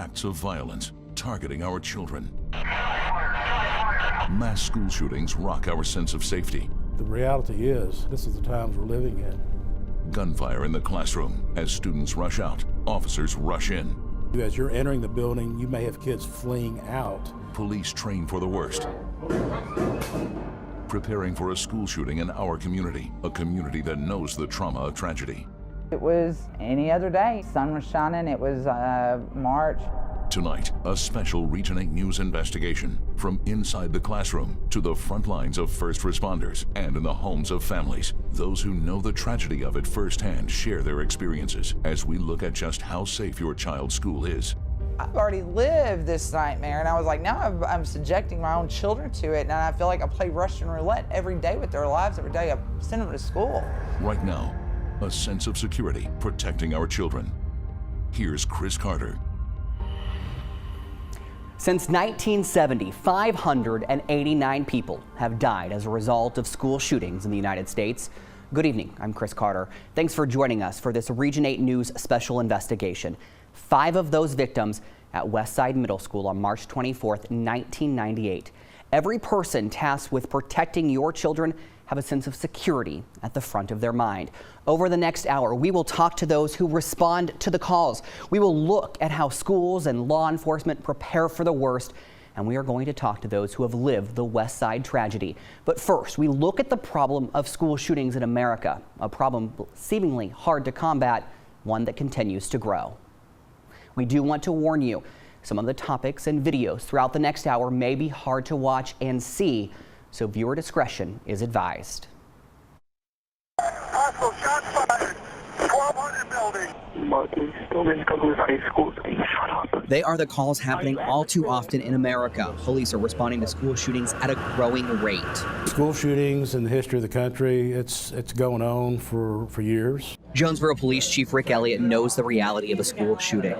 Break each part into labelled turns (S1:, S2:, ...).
S1: acts of violence targeting our children. Mass school shootings rock our sense of safety.
S2: The reality is, this is the times we're living in.
S1: Gunfire in the classroom. As students rush out, officers rush in.
S2: As you're entering the building, you may have kids fleeing out.
S1: Police train for the worst. Preparing for a school shooting in our community, a community that knows the trauma of tragedy.
S3: It was any other day. Sun was shining. It was March.
S1: Tonight, a special Region 8 News investigation from inside the classroom to the front lines of first responders and in the homes of families. Those who know the tragedy of it firsthand share their experiences as we look at just how safe your child's school is.
S3: I've already lived this nightmare, and I was like, now I'm subjecting my own children to it, and I feel like I play Russian roulette every day with their lives. Every day I send them to school.
S1: Right now, a sense of security protecting our children. Here's Chris Carter.
S4: Since 1970, 589 people have died as a result of school shootings in the United States. Good evening, I'm Chris Carter. Thanks for joining us for this Region 8 News special investigation. 5 of those victims at Westside Middle School on March 24th, 1998. Every person tasked with protecting your children have a sense of security at the front of their mind. Over the next hour, we will talk to those who respond to the calls. We will look at how schools and law enforcement prepare for the worst, and we are going to talk to those who have lived the West Side tragedy. But first, we look at the problem of school shootings in America, a problem seemingly hard to combat, one that continues to grow. We do want to warn you, some of the topics and videos throughout the next hour may be hard to watch and see, so viewer discretion is advised.
S5: Hostile shots fired. 1200 building.
S4: They are the calls happening all too often in America. Police are responding to school shootings at a growing rate. School
S2: shootings in the history of the country, it's going on for years.
S4: Jonesboro Police Chief Rick Elliott knows the reality of a school shooting.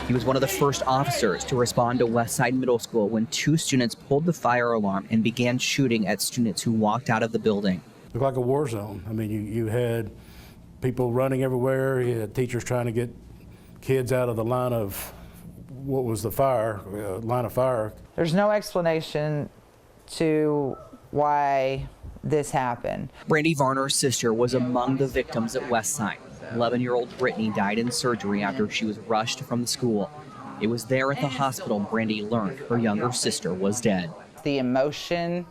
S4: He was one of the first officers to respond to Westside Middle School when 2 students pulled the fire alarm and began shooting at students who walked out of the building.
S2: It looked like a war zone. I mean, you had people running everywhere. You had teachers trying to get kids out of the line of what was the fire, line of fire.
S3: There's no explanation to why this happened.
S4: Brandy Varner's sister was among the victims at Westside. 11-year-old Brittany died in surgery after she was rushed from the school. It was there at the hospital Brandy learned her younger sister was dead.
S3: The emotion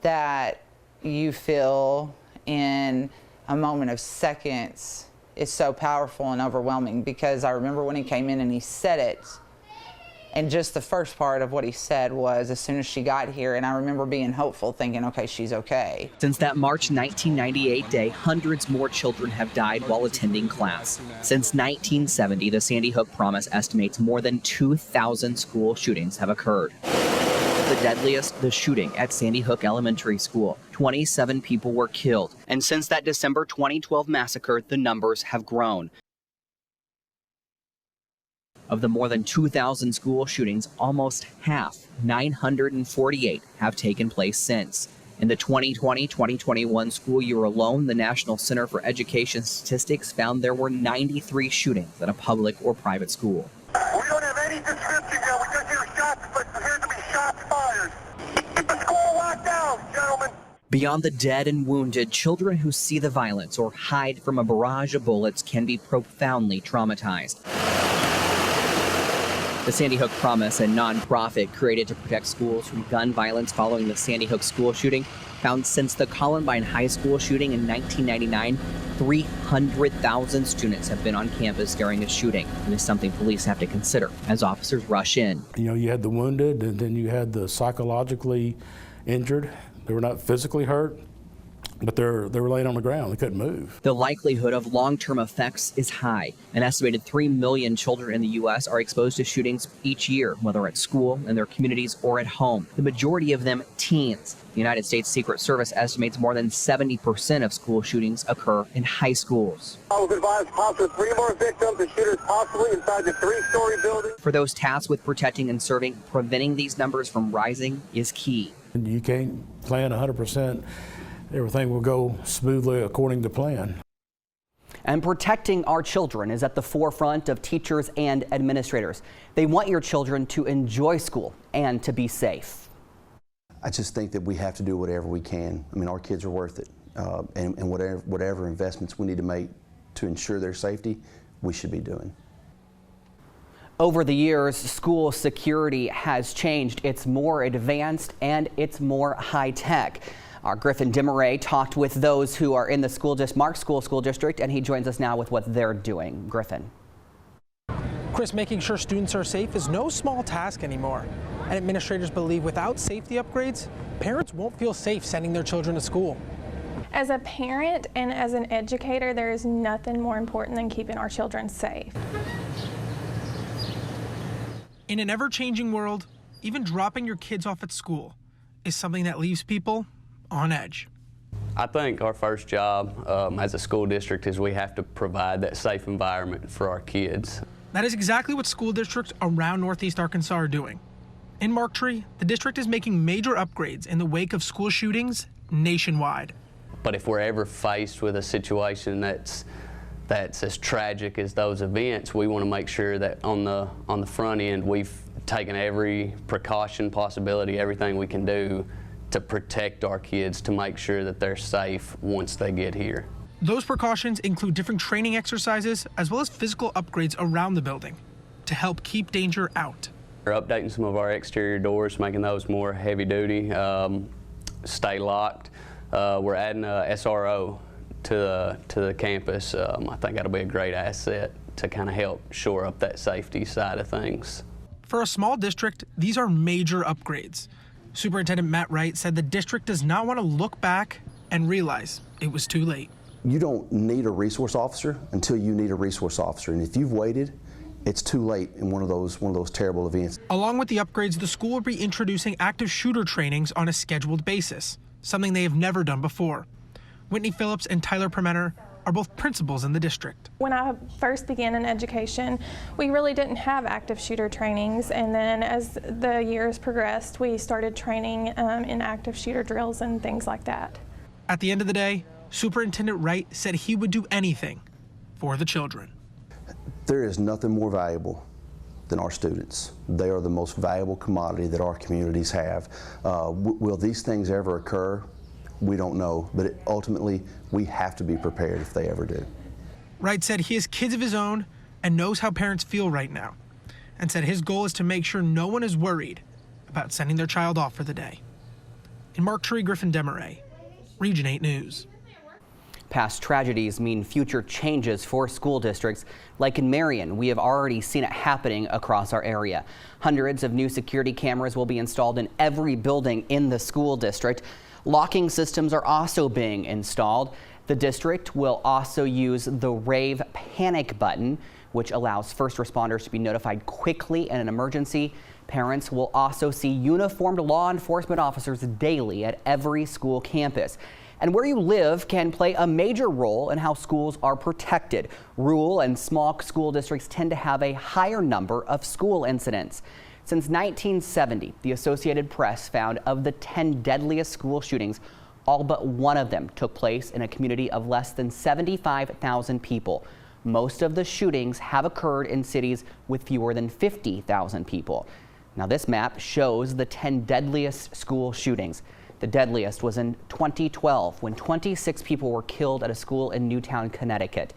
S3: that you feel in a moment of seconds is so powerful and overwhelming, because I remember when he came in and he said it, and just the first part of what he said was, as soon as she got here, and I remember being hopeful, thinking, okay, she's okay.
S4: Since that March 1998 day, hundreds more children have died while attending class. Since 1970, the Sandy Hook Promise estimates more than 2,000 school shootings have occurred. The deadliest, the shooting at Sandy Hook Elementary School. 27 people were killed. And since that December 2012 massacre, the numbers have grown. Of the more than 2,000 school shootings, almost half, 948, have taken place since. In the 2020-2021 school year alone, the National Center for Education Statistics found there were 93 shootings at a public or private school.
S5: We don't have any description yet. We just hear shots, but there appears to be shots fired. Keep the school locked down, gentlemen.
S4: Beyond the dead and wounded, children who see the violence or hide from a barrage of bullets can be profoundly traumatized. The Sandy Hook Promise, a nonprofit created to protect schools from gun violence following the Sandy Hook school shooting, found since the Columbine High School shooting in 1999, 300,000 students have been on campus during a shooting. And it's something police have to consider as officers rush in.
S2: You know, you had the wounded, and then you had the psychologically injured. They were not physically hurt, but they were laying on the ground. They couldn't move.
S4: The likelihood of long-term effects is high. An estimated 3 million children in the U.S. are exposed to shootings each year, whether at school, in their communities, or at home. The majority of them teens. The United States Secret Service estimates more than 70% of school shootings occur in high schools.
S5: I was advised possibly 3 more victims, the shooters possibly inside the 3-story building.
S4: For those tasked with protecting and serving, preventing these numbers from rising is key.
S2: You can't plan 100%. Everything will go smoothly according to plan.
S4: And protecting our children is at the forefront of teachers and administrators. They want your children to enjoy school and to be safe.
S6: I just think that we have to do whatever we can. I mean, our kids are worth it. And whatever investments we need to make to ensure their safety, we should be doing.
S4: Over the years, school security has changed. It's more advanced and it's more high tech. Our Griffin Demaray talked with those who are in the Mark School District, and he joins us now with what they're doing. Griffin.
S7: Chris, making sure students are safe is no small task anymore. And administrators believe without safety upgrades, parents won't feel safe sending their children to school.
S8: As a parent and as an educator, there is nothing more important than keeping our children safe.
S7: In an ever-changing world, even dropping your kids off at school is something that leaves people on edge.
S9: I think our first job as a school district is we have to provide that safe environment for our kids.
S7: That is exactly what school districts around Northeast Arkansas are doing. In Marktree, the district is making major upgrades in the wake of school shootings nationwide.
S9: But if we're ever faced with a situation that's as tragic as those events, we want to make sure that on the front end we've taken every precaution, possibility, everything we can do to protect our kids, to make sure that they're safe once they get here.
S7: Those precautions include different training exercises as well as physical upgrades around the building to help keep danger out.
S9: We're updating some of our exterior doors, making those more heavy duty, stay locked. We're adding a SRO to the campus. I think that'll be a great asset to kind of help shore up that safety side of things.
S7: For a small district, these are major upgrades. Superintendent Matt Wright said the district does not want to look back and realize it was too late.
S6: You don't need a resource officer until you need a resource officer, and if you've waited, it's too late in one of those terrible events.
S7: Along with the upgrades, the school will be introducing active shooter trainings on a scheduled basis, something they have never done before. Whitney Phillips and Tyler Permenter are both principals in the district.
S8: When I first began in education, we really didn't have active shooter trainings, and then as the years progressed, we started training in active shooter drills and things like that.
S7: At the end of the day, Superintendent Wright said he would do anything for the children.
S6: There is nothing more valuable than our students. They are the most valuable commodity that our communities have. Will these things ever occur? We don't know, but ultimately we have to be prepared if they ever do.
S7: Wright said he has kids of his own and knows how parents feel right now, and said his goal is to make sure no one is worried about sending their child off for the day. In Marktree, Griffin Demaray, Region 8 News.
S4: Past tragedies mean future changes for school districts. Like in Marion, we have already seen it happening across our area. Hundreds of new security cameras will be installed in every building in the school district. Locking systems are also being installed. The district will also use the Rave panic button, which allows first responders to be notified quickly in an emergency. Parents will also see uniformed law enforcement officers daily at every school campus. And where you live can play a major role in how schools are protected. Rural and small school districts tend to have a higher number of school incidents. Since 1970, the Associated Press found of the 10 deadliest school shootings, all but one of them took place in a community of less than 75,000 people. Most of the shootings have occurred in cities with fewer than 50,000 people. Now, this map shows the 10 deadliest school shootings. The deadliest was in 2012 when 26 people were killed at a school in Newtown, Connecticut.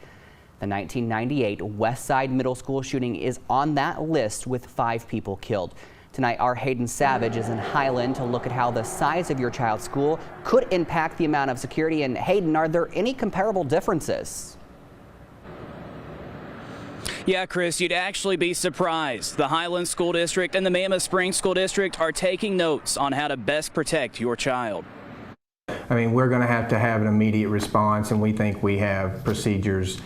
S4: The 1998 West Side Middle School shooting is on that list with 5 people killed. Tonight, our Hayden Savage is in Highland to look at how the size of your child's school could impact the amount of security. And Hayden, are there any comparable differences?
S10: Yeah, Chris, you'd actually be surprised. The Highland School District and the Mammoth Springs School District are taking notes on how to best protect your child.
S11: I mean, we're going to have an immediate response, and we think we have procedures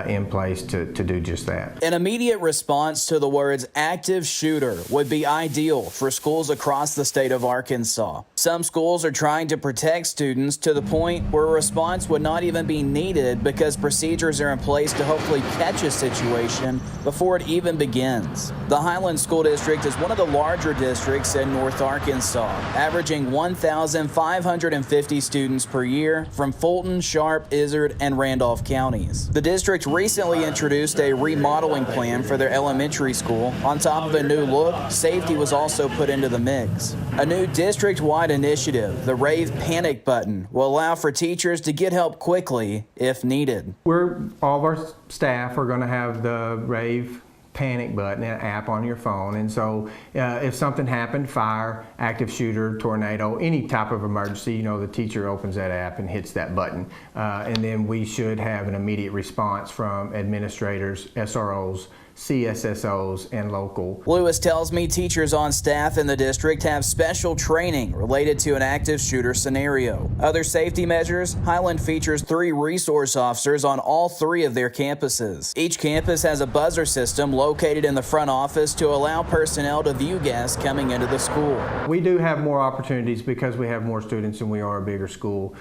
S11: in place to do just that.
S12: An immediate response to the words active shooter would be ideal for schools across the state of Arkansas. Some schools are trying to protect students to the point where a response would not even be needed because procedures are in place to hopefully catch a situation before it even begins. The Highland School District is one of the larger districts in North Arkansas, averaging 1,550 students per year from Fulton, Sharp, Izard, and Randolph counties. The district district recently introduced a remodeling plan for their elementary school. On top of a new look, safety was also put into the mix. A new district-wide initiative, the Rave Panic Button, will allow for teachers to get help quickly if needed.
S11: All of our staff are going to have the Rave Panic Button, an app on your phone, and so if something happened, fire, active shooter, tornado, any type of emergency, you know, the teacher opens that app and hits that button, and then we should have an immediate response from administrators, SROs, CSSOs, and local.
S12: Lewis tells me teachers on staff in the district have special training related to an active shooter scenario. Other safety measures, Highland features 3 resource officers on all 3 of their campuses. Each campus has a buzzer system located in the front office to allow personnel to view guests coming into the school.
S11: We do have more opportunities because we have more students and we are a bigger school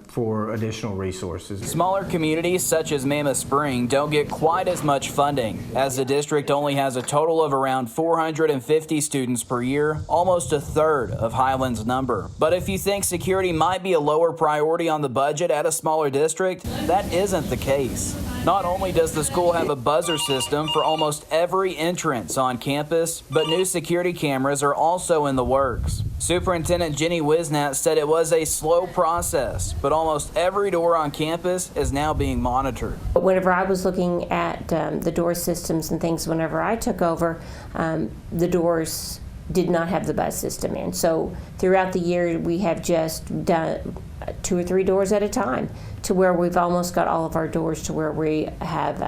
S11: for additional resources.
S12: Smaller communities such as Mammoth Spring don't get quite as much funding, as the district only has a total of around 450 students per year, almost a third of Highland's number. But if you think security might be a lower priority on the budget at a smaller district, that isn't the case. Not only does the school have a buzzer system for almost every entrance on campus, but new security cameras are also in the works. Superintendent Jenny Wisnat said it was a slow process, but almost every door on campus is now being monitored.
S13: Whenever I was looking at the door systems and things, whenever I took over, the doors did not have the buzz system in. So throughout the year, we have just done 2 or 3 doors at a time, to where we've almost got all of our doors to where we have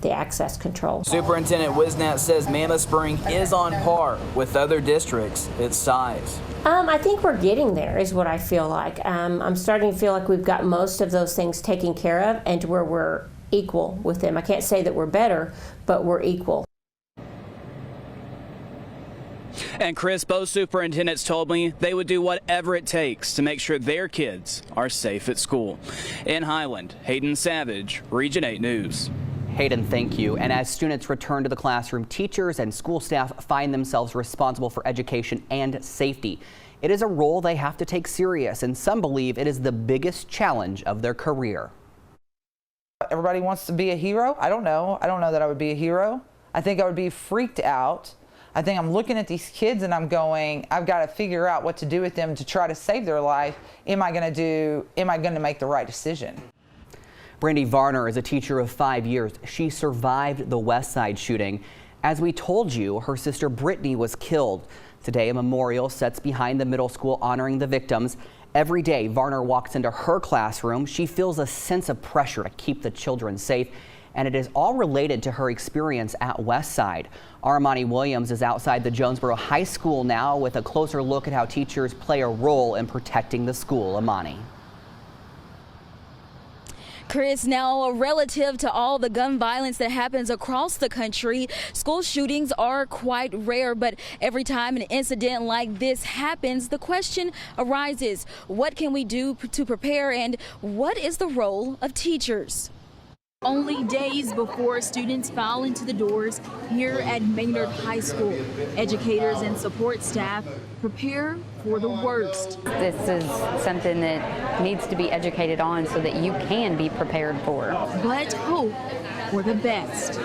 S13: the access control.
S12: Superintendent Wisnat says Mammoth Spring is on par with other districts its size.
S13: I think we're getting there, is what I feel like. I'm starting to feel like we've got most of those things taken care of, and to where we're equal with them. I can't say that we're better, but we're equal.
S10: And Chris, both superintendents told me they would do whatever it takes to make sure their kids are safe at school. In Highland, Hayden Savage, Region 8 News.
S4: Hayden, thank you. And as students return to the classroom, teachers and school staff find themselves responsible for education and safety. It is a role they have to take serious, and some believe it is the biggest challenge of their career.
S3: Everybody wants to be a hero. I don't know. I don't know that I would be a hero. I think I would be freaked out. I think I'm looking at these kids and I'm going, I've got to figure out what to do with them to try to save their life. Am I going to make the right decision?
S4: Brandy Varner is a teacher of 5 years. She survived the West Side shooting. As we told you, her sister Brittany was killed. Today, a memorial sits behind the middle school honoring the victims. Every day, Varner walks into her classroom. She feels a sense of pressure to keep the children safe, and it is all related to her experience at West Side. Armani Williams is outside the Jonesboro High School now with a closer look at how teachers play a role in protecting the school. Amani.
S14: Chris, now relative to all the gun violence that happens across the country, school shootings are quite rare, but every time an incident like this happens, the question arises, what can we do to prepare, and what is the role of teachers? Only days before students file into the doors here at Maynard High School, educators and support staff prepare for the worst.
S15: This is something that needs to be educated on so that you can be prepared for.
S14: But hope for the best.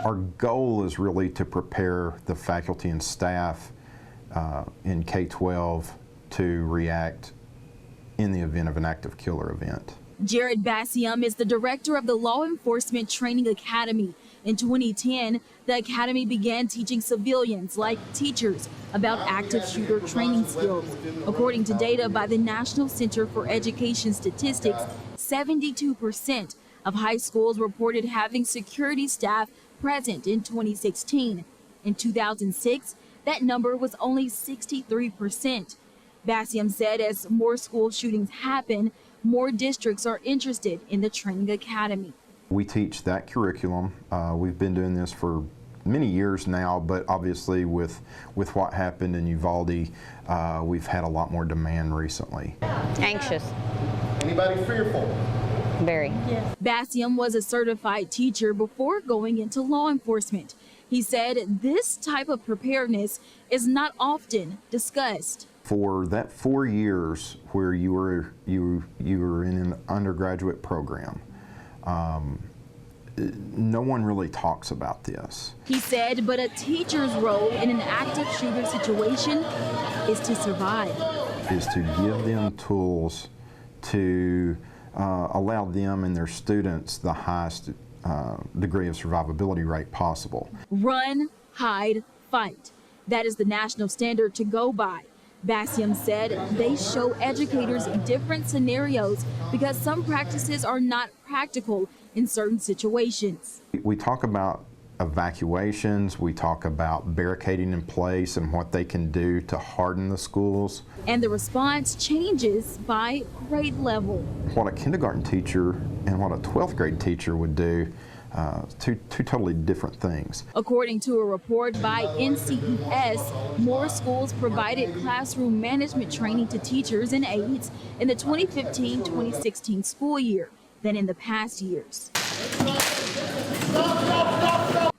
S16: Our goal is really to prepare the faculty and staff in K-12 to react in the event of an active killer event.
S14: Jared Bassium is the director of the Law Enforcement Training Academy. In 2010, the academy began teaching civilians, like teachers, about active shooter training skills. According to data by the National Center for Education Statistics, 72% of high schools reported having security staff present in 2016. In 2006, that number was only 63%. Bassium said as more school shootings happen, more districts are interested in the training academy.
S16: We teach that curriculum. We've been doing this for many years now, but obviously with what happened in Uvalde, we've had a lot more demand recently.
S15: Anxious.
S5: Anybody fearful?
S15: Very.
S14: Yes. Bassium was a certified teacher before going into law enforcement. He said this type of preparedness is not often discussed.
S16: For that 4 years where you were in an undergraduate program, no one really talks about this.
S14: He said, but a teacher's role in an active shooter situation is to survive.
S16: Is to give them tools to allow them and their students the highest degree of survivability rate possible.
S14: Run, hide, fight. That is the national standard to go by. Bassium said they show educators different scenarios because some practices are not practical in certain situations.
S16: We talk about evacuations, we talk about barricading in place and what they can do to harden the schools.
S14: And the response changes by grade level.
S16: What a kindergarten teacher and what a 12th grade teacher would do, two totally different things.
S14: According to a report by NCES, more schools provided classroom management training to teachers and aides in the 2015-2016 school year than in the past years.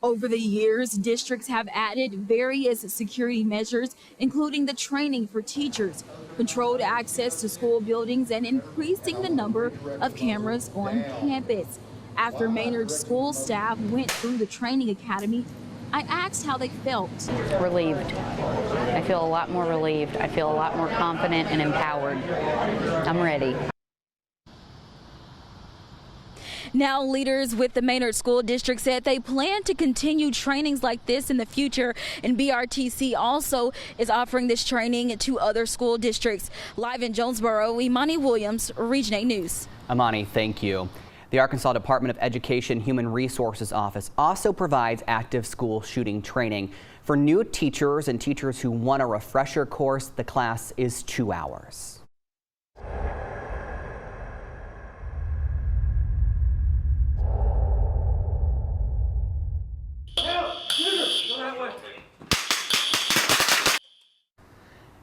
S14: Over the years, districts have added various security measures, including the training for teachers, controlled access to school buildings, and increasing the number of cameras on campus. After Maynard's school staff went through the training academy, I asked how they felt.
S15: Relieved. I feel a lot more relieved. I feel a lot more confident and empowered. I'm ready.
S14: Now, leaders with the Maynard School District said they plan to continue trainings like this in the future, and BRTC also is offering this training to other school districts. Live in Jonesboro, Imani Williams, Region 8 News.
S4: Imani, thank you. The Arkansas Department of Education Human Resources Office also provides active school shooting training. For new teachers and teachers who want a refresher course, the class is 2 hours.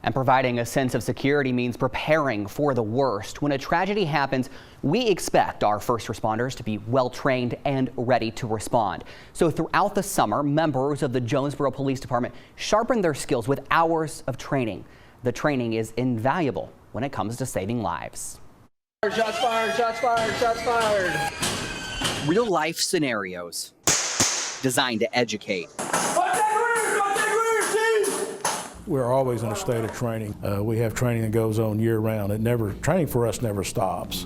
S4: And providing a sense of security means preparing for the worst. When a tragedy happens, we expect our first responders to be well-trained and ready to respond. So throughout the summer, members of the Jonesboro Police Department sharpened their skills with hours of training. The training is invaluable when it comes to saving lives.
S17: Shots fired, shots fired, shots fired.
S4: Real-life scenarios designed to educate.
S2: We're always in a state of training. We have training that goes on year-round. Training for us never stops.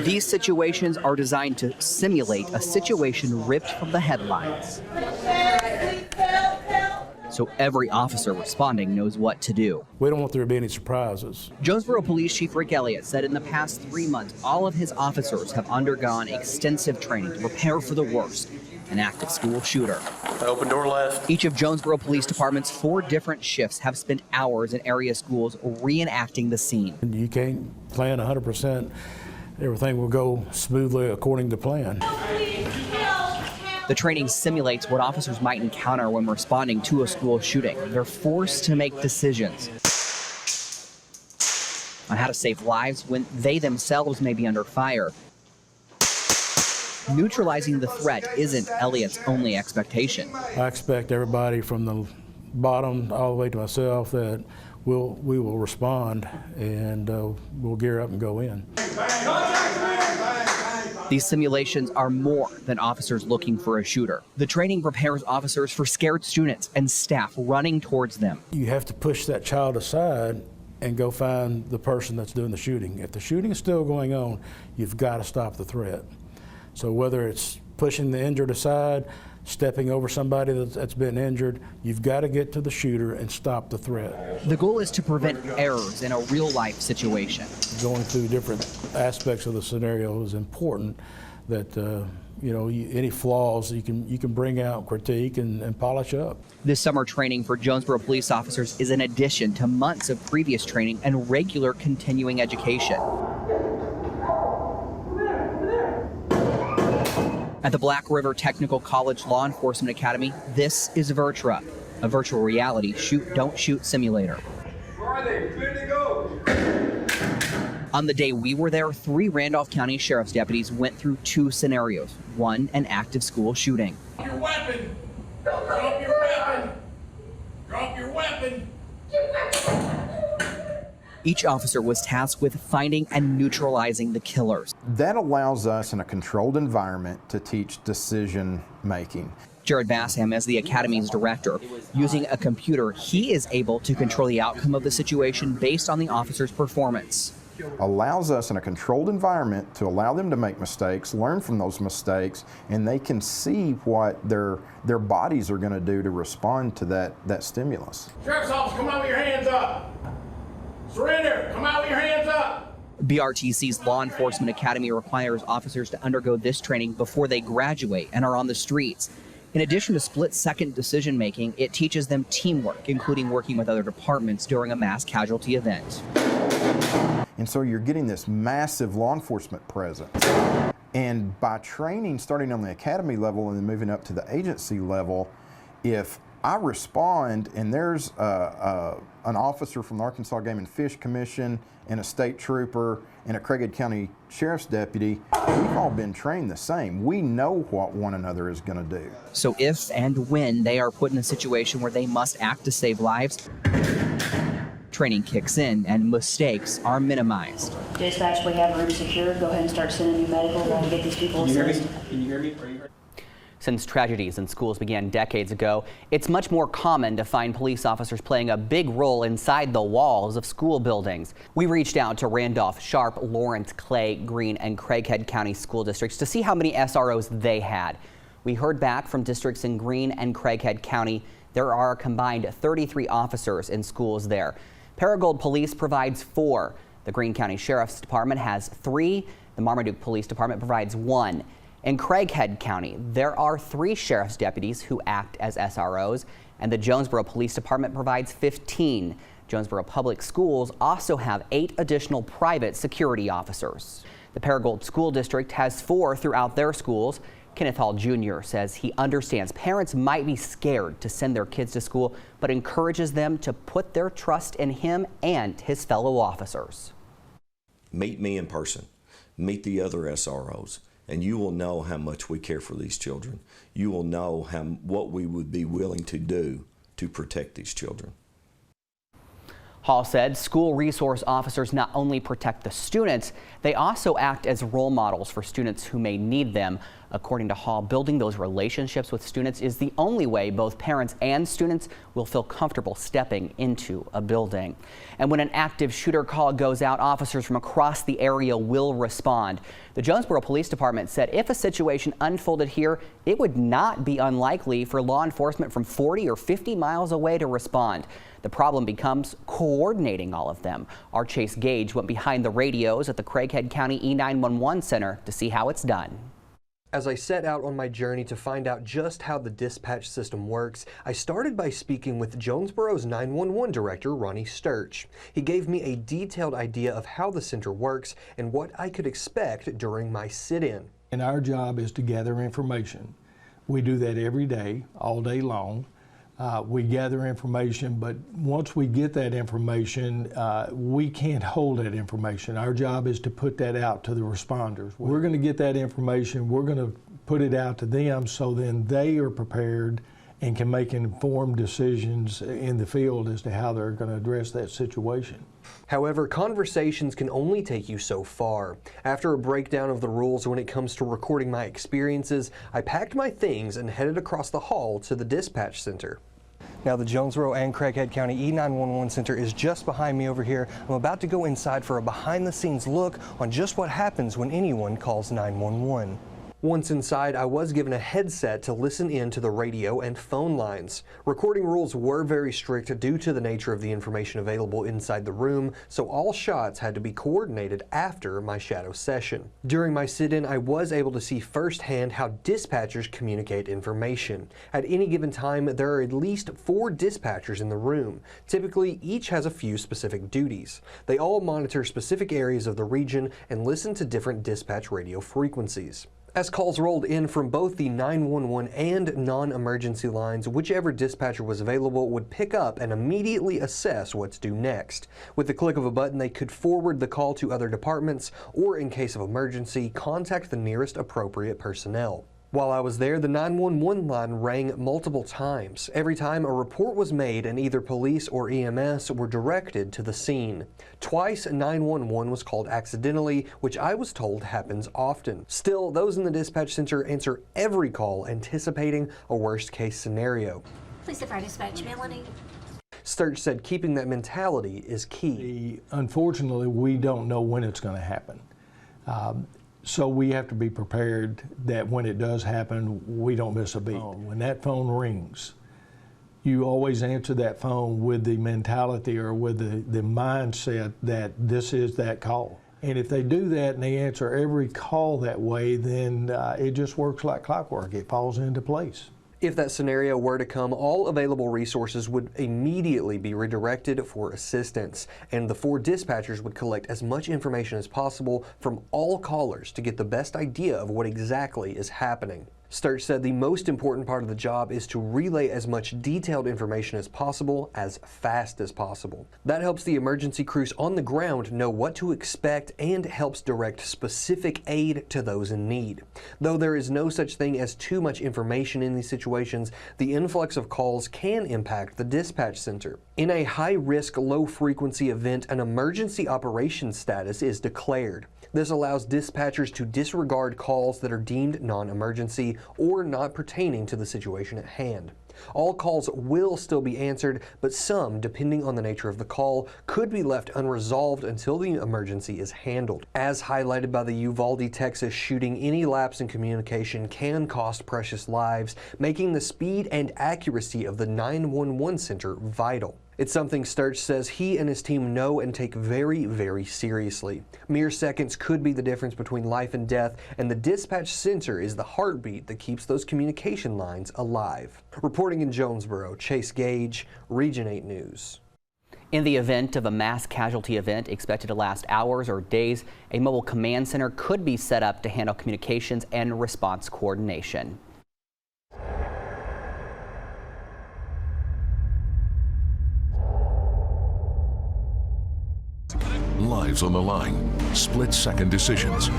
S4: These situations are designed to simulate a situation ripped from the headlines. So every officer responding knows what to do.
S2: We don't want there to be any surprises.
S4: Jonesboro Police Chief Rick Elliott said in the past 3 months, all of his officers have undergone extensive training to prepare for the worst. An active school shooter.
S17: Open door left.
S4: Each of Jonesboro Police Department's 4 different shifts have spent hours in area schools reenacting the scene.
S2: You can't plan 100%. Everything will go smoothly according to plan.
S4: The training simulates what officers might encounter when responding to a school shooting. They're forced to make decisions on how to save lives when they themselves may be under fire. Neutralizing the threat isn't Elliott's only expectation.
S2: I expect everybody from the bottom all the way to myself that we will respond and we'll gear up and go in.
S4: These simulations are more than officers looking for a shooter. The training prepares officers for scared students and staff running towards them.
S2: You have to push that child aside and go find the person that's doing the shooting. If the shooting is still going on, you've got to stop the threat. So whether it's pushing the injured aside, stepping over somebody that's been injured, you've got to get to the shooter and stop the threat.
S4: The goal is to prevent errors in a real-life situation.
S2: Going through different aspects of the scenario is important. That any flaws you can bring out, critique, and polish up.
S4: This summer training for Jonesboro police officers is in addition to months of previous training and regular continuing education. At the Black River Technical College Law Enforcement Academy, this is Virtra, a virtual reality shoot-don't-shoot simulator.
S17: Where are they? Clear to go.
S4: On the day we were there, 3 Randolph County Sheriff's deputies went through 2 scenarios. One, an active school shooting.
S17: Your weapon. Drop your weapon. Drop your weapon.
S4: Each officer was tasked with finding and neutralizing the killers.
S16: That allows us in a controlled environment to teach decision making.
S4: Jared Bassham is the Academy's director. Using a computer, he is able to control the outcome of the situation based on the officer's performance.
S16: Allows us in a controlled environment to allow them to make mistakes, learn from those mistakes, and they can see what their bodies are going to do to respond to that stimulus.
S18: Sheriff's office, come out with your hands up. Surrender, come out with your hands up.
S4: BRTC's Law Enforcement Academy requires officers to undergo this training before they graduate and are on the streets. In addition to split-second decision-making, it teaches them teamwork, including working with other departments during a mass casualty event.
S16: And so you're getting this massive law enforcement presence. And by training, starting on the academy level and then moving up to the agency level, if I respond and there's an officer from the Arkansas Game and Fish Commission and a state trooper and a Craighead County Sheriff's deputy, we've all been trained the same. We know what one another is going to do.
S4: So if and when they are put in a situation where they must act to save lives, training kicks in and mistakes are minimized.
S19: Dispatch, we have room secure. Go ahead and start sending new medical while we get these people assessed.
S4: Can you hear me? Since tragedies in schools began decades ago, it's much more common to find police officers playing a big role inside the walls of school buildings. We reached out to Randolph, Sharp, Lawrence, Clay, Greene, and Craighead County school districts to see how many SROs they had. We heard back from districts in Greene and Craighead County. There are a combined 33 officers in schools there. Paragould Police provides 4. The Greene County Sheriff's Department has 3. The Marmaduke Police Department provides 1. In Craighead County, there are 3 sheriff's deputies who act as SROs, and the Jonesboro Police Department provides 15. Jonesboro Public Schools also have 8 additional private security officers. The Paragould School District has 4 throughout their schools. Kenneth Hall Jr. says he understands parents might be scared to send their kids to school, but encourages them to put their trust in him and his fellow officers.
S20: Meet me in person. Meet the other SROs. And you will know how much we care for these children. You will know what we would be willing to do to protect these children.
S4: Hall said school resource officers not only protect the students, they also act as role models for students who may need them. According to Hall, building those relationships with students is the only way both parents and students will feel comfortable stepping into a building. And when an active shooter call goes out, officers from across the area will respond. The Jonesboro Police Department said if a situation unfolded here, it would not be unlikely for law enforcement from 40 or 50 miles away to respond. The problem becomes coordinating all of them. Our Chase Gage went behind the radios at the Craighead County E911 Center to see how it's done.
S21: As I set out on my journey to find out just how the dispatch system works, I started by speaking with Jonesboro's 911 director, Ronnie Sturch. He gave me a detailed idea of how the center works and what I could expect during my sit-in.
S22: And our job is to gather information. We do that every day, all day long. We gather information, but once we get that information, we can't hold that information. Our job is to put that out to the responders. We're going to get that information, we're going to put it out to them so then they are prepared and can make informed decisions in the field as to how they're going to address that situation.
S21: However, conversations can only take you so far. After a breakdown of the rules when it comes to recording my experiences, I packed my things and headed across the hall to the dispatch center. Now the Jonesboro and Craighead County E911 Center is just behind me over here. I'm about to go inside for a behind-the-scenes look on just what happens when anyone calls 911. Once inside, I was given a headset to listen in to the radio and phone lines. Recording rules were very strict due to the nature of the information available inside the room, so all shots had to be coordinated after my shadow session. During my sit-in, I was able to see firsthand how dispatchers communicate information. At any given time, there are at least 4 dispatchers in the room. Typically, each has a few specific duties. They all monitor specific areas of the region and listen to different dispatch radio frequencies. As calls rolled in from both the 911 and non-emergency lines, whichever dispatcher was available would pick up and immediately assess what's due next. With the click of a button, they could forward the call to other departments or, in case of emergency, contact the nearest appropriate personnel. While I was there, the 911 line rang multiple times. Every time a report was made and either police or EMS were directed to the scene. Twice 911 was called accidentally, which I was told happens often. Still, those in the dispatch center answer every call anticipating a worst case scenario.
S1: Police Fire Dispatch, Melanie.
S21: Sturch said keeping that mentality is key.
S22: Unfortunately, we don't know when it's going to happen. So we have to be prepared that when it does happen, we don't miss a beat. When that phone rings, you always answer that phone with the mentality or with the mindset that this is that call. And if they do that and they answer every call that way, then it just works like clockwork. It falls into place.
S21: If that scenario were to come, all available resources would immediately be redirected for assistance, and the 4 dispatchers would collect as much information as possible from all callers to get the best idea of what exactly is happening. Sturch said the most important part of the job is to relay as much detailed information as possible, as fast as possible. That helps the emergency crews on the ground know what to expect and helps direct specific aid to those in need. Though there is no such thing as too much information in these situations, the influx of calls can impact the dispatch center. In a high-risk, low-frequency event, an emergency operations status is declared. This allows dispatchers to disregard calls that are deemed non-emergency or not pertaining to the situation at hand. All calls will still be answered, but some, depending on the nature of the call, could be left unresolved until the emergency is handled. As highlighted by the Uvalde, Texas shooting, any lapse in communication can cost precious lives, making the speed and accuracy of the 911 center vital. It's something Sturch says he and his team know and take very, very seriously. Mere seconds could be the difference between life and death, and the dispatch center is the heartbeat that keeps those communication lines alive. Reporting in Jonesboro, Chase Gage, Region 8 News.
S4: In the event of a mass casualty event expected to last hours or days, a mobile command center could be set up to handle communications and response coordination.
S9: Lives on the line, split-second decisions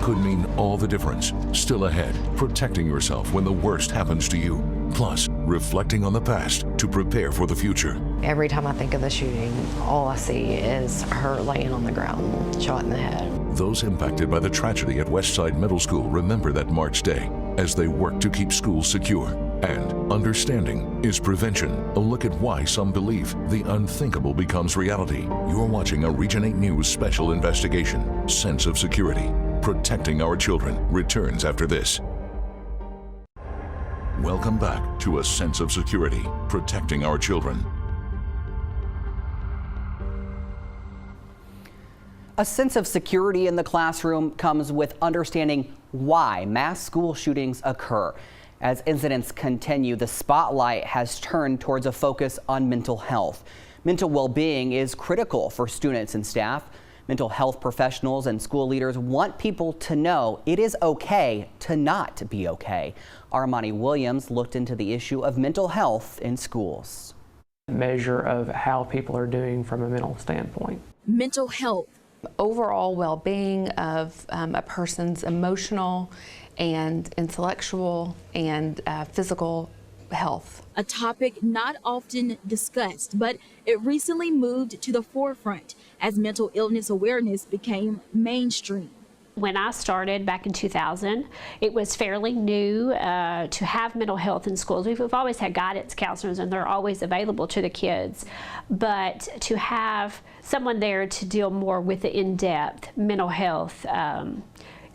S9: could mean all the difference. Still ahead, protecting yourself when the worst happens to you. Plus, reflecting on the past to prepare for the future.
S23: Every time I think of the shooting, all I see is her laying on the ground, shot in the head.
S9: Those impacted by the tragedy at Westside Middle School remember that March day as they work to keep schools secure. And understanding is prevention. A look at why some believe the unthinkable becomes reality. You're watching a Region 8 News special investigation. Sense of Security. Protecting our children returns after this. Welcome back to A Sense of Security. Protecting our children.
S4: A sense of security in the classroom comes with understanding why mass school shootings occur. As incidents continue, the spotlight has turned towards a focus on mental health. Mental well-being is critical for students and staff. Mental health professionals and school leaders want people to know it is okay to not be okay. Armani Williams looked into the issue of mental health in schools.
S24: Measure of how people are doing from a mental standpoint.
S14: Mental health.
S25: Overall well-being of a person's emotional and intellectual and physical health.
S14: A topic not often discussed, but it recently moved to the forefront as mental illness awareness became mainstream.
S1: When I started back in 2000, it was fairly new to have mental health in schools. We've always had guidance counselors and they're always available to the kids, but to have someone there to deal more with the in-depth mental health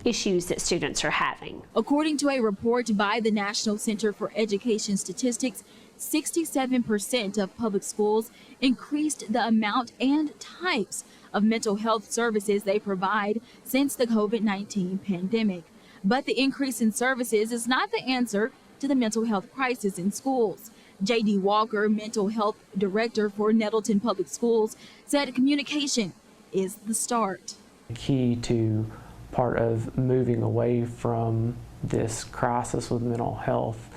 S1: issues that students are having.
S14: According to a report by the National Center for Education Statistics, 67% of public schools increased the amount and types of mental health services they provide since the COVID-19 pandemic. But the increase in services is not the answer to the mental health crisis in schools. J.D. Walker, mental health director for Nettleton Public Schools, said communication is the start.
S24: Key to part of moving away from this crisis with mental health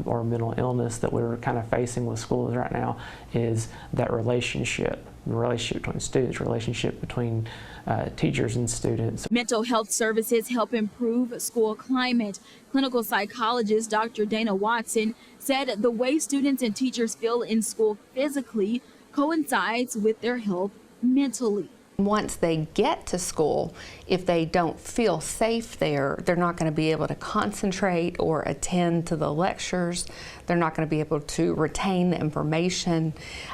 S24: or mental illness that we're kind of facing with schools right now is that relationship, the relationship between students, relationship between teachers and students.
S14: Mental health services help improve school climate. Clinical psychologist Dr. Dana Watson said the way students and teachers feel in school physically coincides with their health mentally.
S25: Once they get to school, if they don't feel safe there, they're not going to be able to concentrate or attend to the lectures. They're not going to be able to retain the information.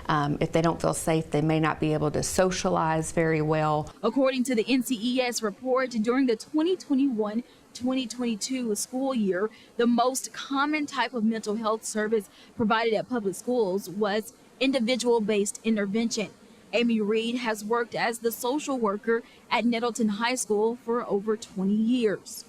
S25: If they don't feel safe, they may not be able to socialize very well.
S14: According to the NCES report, during the 2021-2022 school year, the most common type of mental health service provided at public schools was individual-based intervention. Amy Reed has worked as the social worker at Nettleton High School for over 20 years.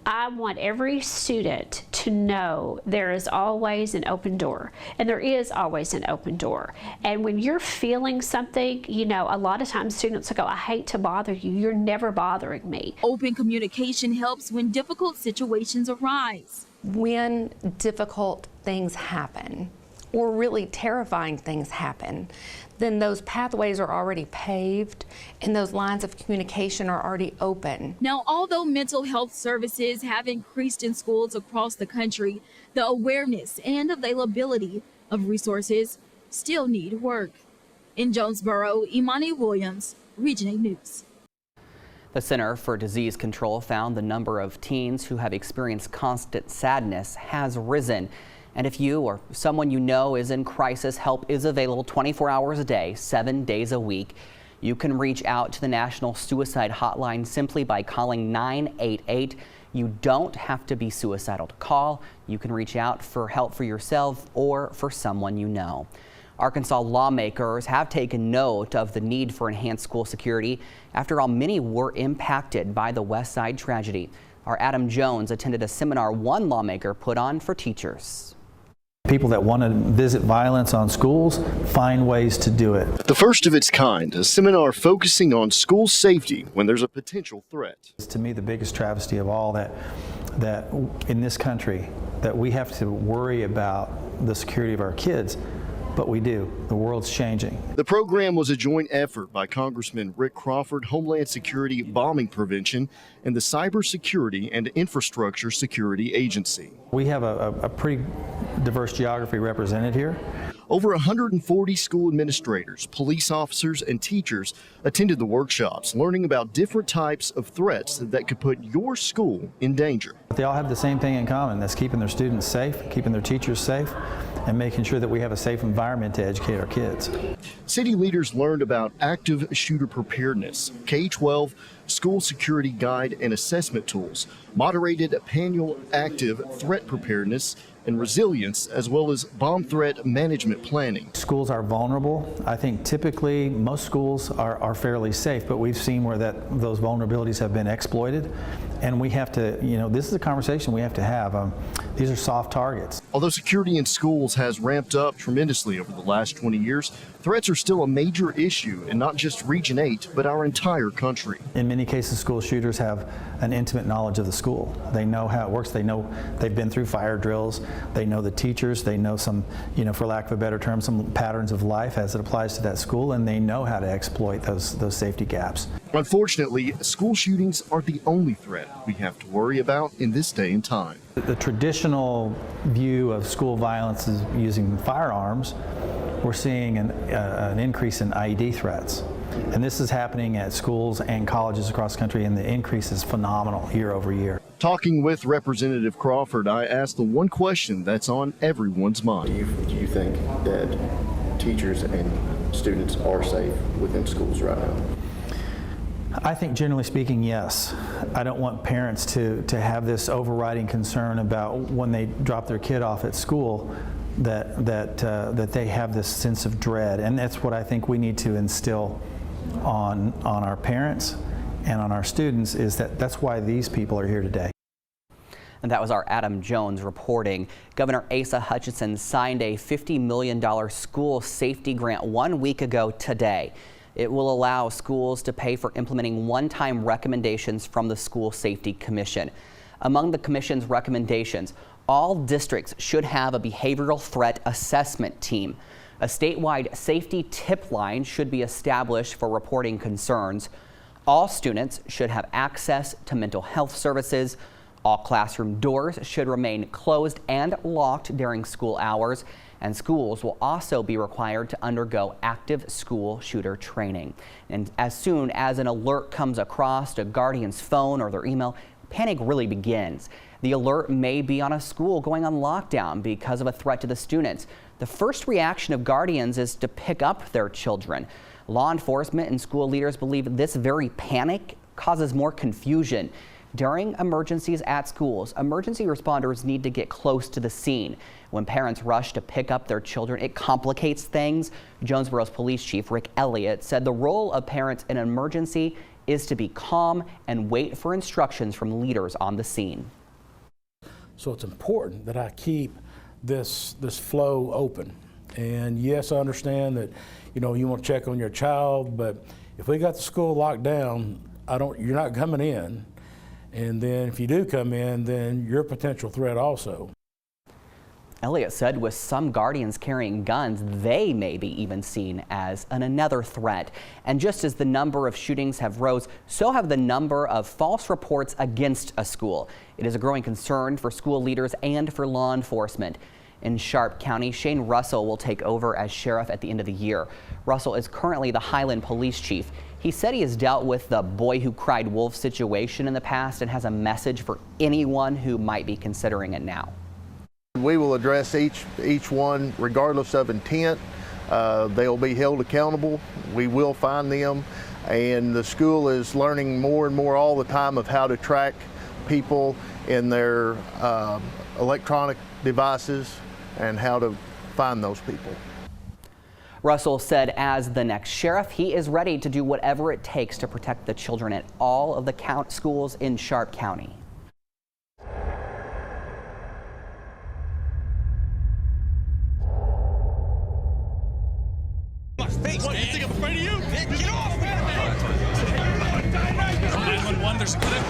S1: I want every student to know there is always an open door, and there is always an open door. And when you're feeling something, you know, a lot of times students will go, I hate to bother you, you're never bothering me.
S14: Open communication helps when difficult situations arise.
S25: When difficult things happen, or really terrifying things happen, then those pathways are already paved and those lines of communication are already open.
S14: Now, although mental health services have increased in schools across the country, the awareness and availability of resources still need work. In Jonesboro, Imani Williams, Region 8 News.
S4: The Center for Disease Control found the number of teens who have experienced constant sadness has risen. And if you or someone you know is in crisis, help is available 24 hours a day, 7 days a week. You can reach out to the National Suicide Hotline simply by calling 988. You don't have to be suicidal to call. You can reach out for help for yourself or for someone you know. Arkansas lawmakers have taken note of the need for enhanced school security. After all, many were impacted by the West Side tragedy. Our Adam Jones attended a seminar one lawmaker put on for teachers.
S6: People that want to visit violence on schools find ways to do it.
S7: The first of its kind, a seminar focusing on school safety when there's a potential threat.
S6: It's to me the biggest travesty of all that in this country, that we have to worry about the security of our kids. But we do. The world's changing.
S7: The program was a joint effort by Congressman Rick Crawford, Homeland Security Bombing Prevention, and the Cybersecurity and Infrastructure Security Agency.
S6: We have a pretty diverse geography represented here.
S7: Over 140 school administrators, police officers, and teachers attended the workshops, learning about different types of threats that could put your school in danger.
S6: They all have the same thing in common. That's keeping their students safe, keeping their teachers safe, and making sure that we have a safe environment to educate our kids.
S7: City leaders learned about active shooter preparedness, K-12 school security guide and assessment tools, moderated annual active threat preparedness and resilience, as well as bomb threat management planning.
S6: Schools are vulnerable. I think typically most schools are fairly safe, but we've seen where those vulnerabilities have been exploited, and we have to, this is a conversation we have to have. These are soft targets.
S7: Although security in schools has ramped up tremendously over the last 20 years, threats are still a major issue in not just Region 8, but our entire country.
S6: In many cases, school shooters have an intimate knowledge of the school. They know how it works. They know they've been through fire drills. They know the teachers. They know some, for lack of a better term, some patterns of life as it applies to that school, and they know how to exploit those safety gaps.
S7: Unfortunately, school shootings aren't the only threat we have to worry about in this day and time.
S6: The traditional view of school violence is using firearms. We're seeing an increase in IED threats. And this is happening at schools and colleges across the country, and the increase is phenomenal year over year.
S7: Talking with Representative Crawford, I asked the one question that's on everyone's mind.
S8: Do you think that teachers and students are safe within schools right now?
S6: I think generally speaking, yes. I don't want parents to have this overriding concern about when they drop their kid off at school that they have this sense of dread, and that's what I think we need to instill on our parents and on our students, is that's why these people are here today.
S4: And that was our Adam Jones reporting. Governor Asa Hutchinson signed a $50 million school safety grant 1 week ago today. It will allow schools to pay for implementing one-time recommendations from the School Safety Commission. Among the commission's recommendations, all districts should have a behavioral threat assessment team. A statewide safety tip line should be established for reporting concerns. All students should have access to mental health services. All classroom doors should remain closed and locked during school hours, and schools will also be required to undergo active school shooter training. And as soon as an alert comes across a guardian's phone or their email, panic really begins. The alert may be on a school going on lockdown because of a threat to the students. The first reaction of guardians is to pick up their children. Law enforcement and school leaders believe this very panic causes more confusion. During emergencies at schools, emergency responders need to get close to the scene. When parents rush to pick up their children, it complicates things. Jonesboro's Police Chief Rick Elliott said the role of parents in an emergency is to be calm and wait for instructions from leaders on the scene.
S2: So it's important that I keep this flow open. And yes, I understand that, you know, you want to check on your child, but if we got the school locked down, you're not coming in. And then if you do come in, then you're a potential threat also.
S4: Elliott said with some guardians carrying guns, they may be even seen as another threat. And just as the number of shootings have rose, so have the number of false reports against a school. It is a growing concern for school leaders and for law enforcement. In Sharp County, Shane Russell will take over as sheriff at the end of the year. Russell is currently the Highland Police Chief. He said he has dealt with the boy who cried wolf situation in the past and has a message for anyone who might be considering it now.
S8: We will address each one regardless of intent. They'll be held accountable. We will find them, and the school is learning more and more all the time of how to track people in their electronic devices and how to find those people.
S4: Russell said as the next sheriff, he is ready to do whatever it takes to protect the children at all of the schools in Sharp County.
S18: Face, man. You think I'm afraid of you? Get off, man! 911, there's a clip.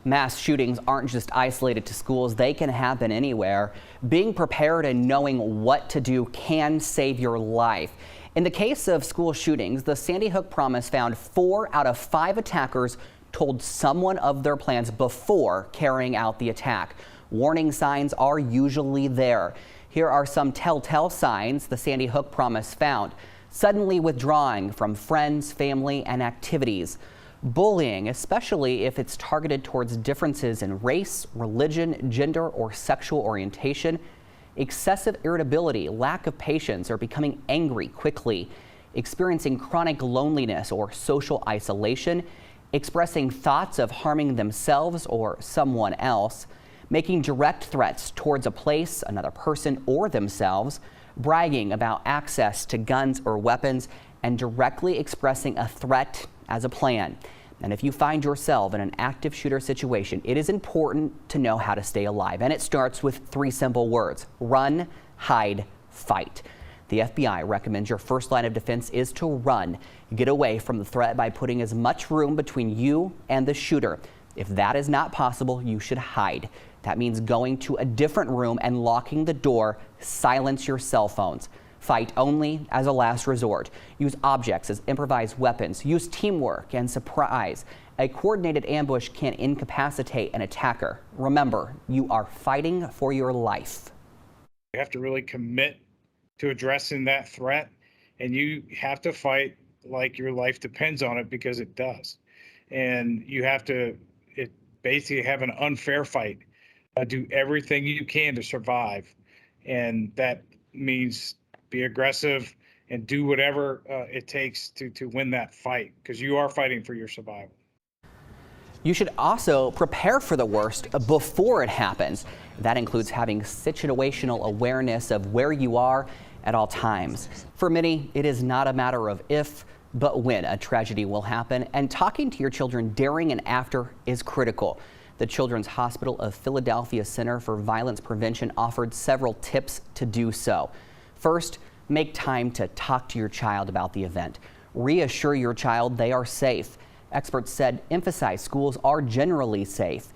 S4: Mass shootings aren't just isolated to schools, they can happen anywhere. Being prepared and knowing what to do can save your life. In the case of school shootings, the Sandy Hook Promise found 4 out of 5 attackers told someone of their plans before carrying out the attack. Warning signs are usually there. Here are some telltale signs the Sandy Hook Promise found. Suddenly withdrawing from friends, family, and activities. Bullying, especially if it's targeted towards differences in race, religion, gender, or sexual orientation. Excessive irritability, lack of patience, or becoming angry quickly. Experiencing chronic loneliness or social isolation. Expressing thoughts of harming themselves or someone else. Making direct threats towards a place, another person, or themselves. Bragging about access to guns or weapons, and directly expressing a threat as a plan. And if you find yourself in an active shooter situation, it is important to know how to stay alive. And it starts with 3 simple words: run, hide, fight. The FBI recommends your first line of defense is to run. Get away from the threat by putting as much room between you and the shooter. If that is not possible, you should hide. That means going to a different room and locking the door. Silence your cell phones. Fight only as a last resort. Use objects as improvised weapons. Use teamwork and surprise. A coordinated ambush can incapacitate an attacker. Remember, you are fighting for your life.
S3: You have to really commit to addressing that threat, and you have to fight like your life depends on it, because it does. And you have to basically have an unfair fight. Do everything you can to survive, and that means be aggressive and do whatever it takes to win that fight, because you are fighting for your survival.
S4: You should also prepare for the worst before it happens. That includes having situational awareness of where you are at all times. For many, it is not a matter of if, but when a tragedy will happen, and talking to your children during and after is critical. The Children's Hospital of Philadelphia Center for Violence Prevention offered several tips to do so. First, make time to talk to your child about the event. Reassure your child they are safe. Experts said emphasize schools are generally safe.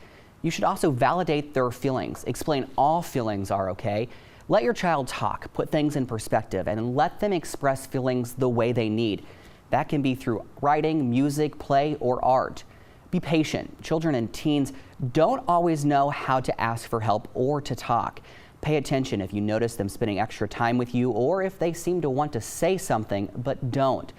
S4: You should also validate their feelings. Explain all feelings are okay. Let your child talk, put things in perspective, and let them express feelings the way they need. That can be through writing, music, play, or art. Be patient. Children and teens don't always know how to ask for help or to talk. Pay attention if you notice them spending extra time with you or if they seem to want to say something but don't.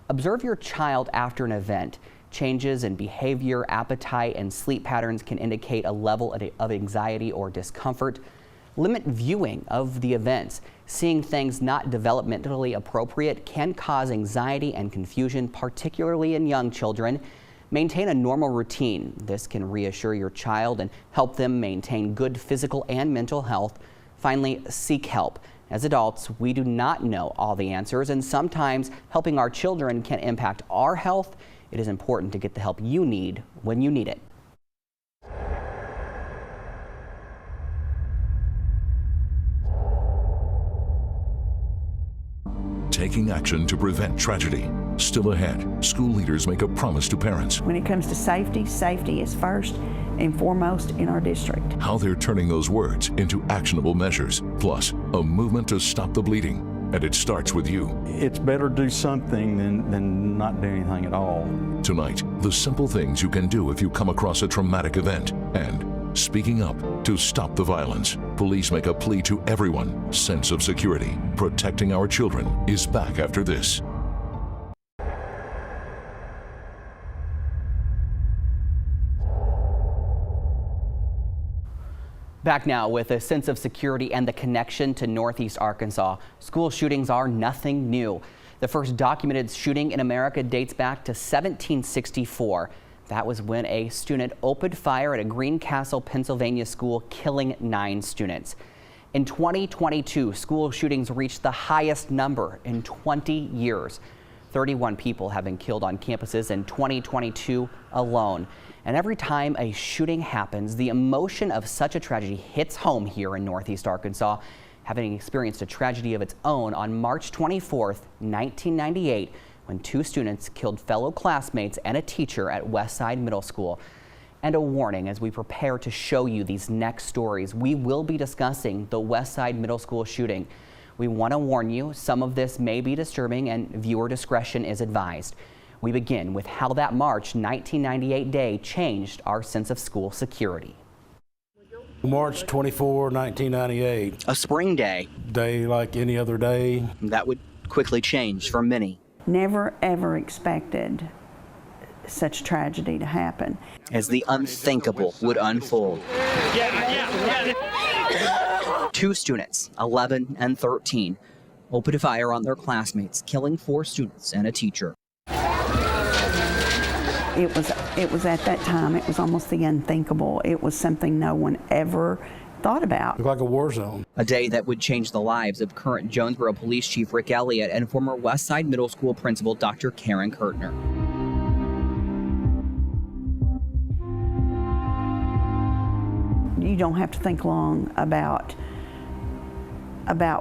S4: Observe your child after an event. Changes in behavior, appetite, and sleep patterns can indicate a level of anxiety or discomfort. Limit viewing of the events. Seeing things not developmentally appropriate can cause anxiety and confusion, particularly in young children. Maintain a normal routine. This can reassure your child and help them maintain good physical and mental health. Finally, seek help. As adults, we do not know all the answers, and sometimes helping our children can impact our health. It is important to get the help you need when you need it.
S9: Taking action to prevent tragedy. Still ahead, school leaders make a promise to parents.
S5: When it comes to safety, safety is first and foremost in our district.
S9: How they're turning those words into actionable measures. Plus, a movement to stop the bleeding. And it starts with you.
S10: It's better to do something than not do anything at all.
S9: Tonight, the simple things you can do if you come across a traumatic event. And speaking up to stop the violence. Police make a plea to everyone. Sense of security. Protecting our children is back after this.
S4: Back now with a sense of security and the connection to Northeast Arkansas. School shootings are nothing new. The first documented shooting in America dates back to 1764. That was when a student opened fire at a Greencastle, Pennsylvania school, killing 9 students. In 2022, school shootings reached the highest number in 20 years. 31 people have been killed on campuses in 2022 alone. And every time a shooting happens, the emotion of such a tragedy hits home here in Northeast Arkansas, having experienced a tragedy of its own on March 24th, 1998, when 2 students killed fellow classmates and a teacher at Westside Middle School. And a warning as we prepare to show you these next stories, we will be discussing the Westside Middle School shooting. We want to warn you, some of this may be disturbing and viewer discretion is advised. We begin with how that March 1998 day changed our sense of school security.
S2: March 24, 1998.
S4: A spring day.
S2: Day like any other day.
S4: That would quickly change for many.
S5: Never ever expected such tragedy to happen.
S4: As the unthinkable would unfold. 2 students, 11 and 13, opened fire on their classmates, killing 4 students and a teacher.
S5: It was at that time, it was almost the unthinkable. It was something no one ever thought about.
S2: Looked like a war zone.
S4: A day that would change the lives of current Jonesboro Police Chief Rick Elliott and former Westside Middle School Principal Dr. Karen Kurtner.
S5: You don't have to think long about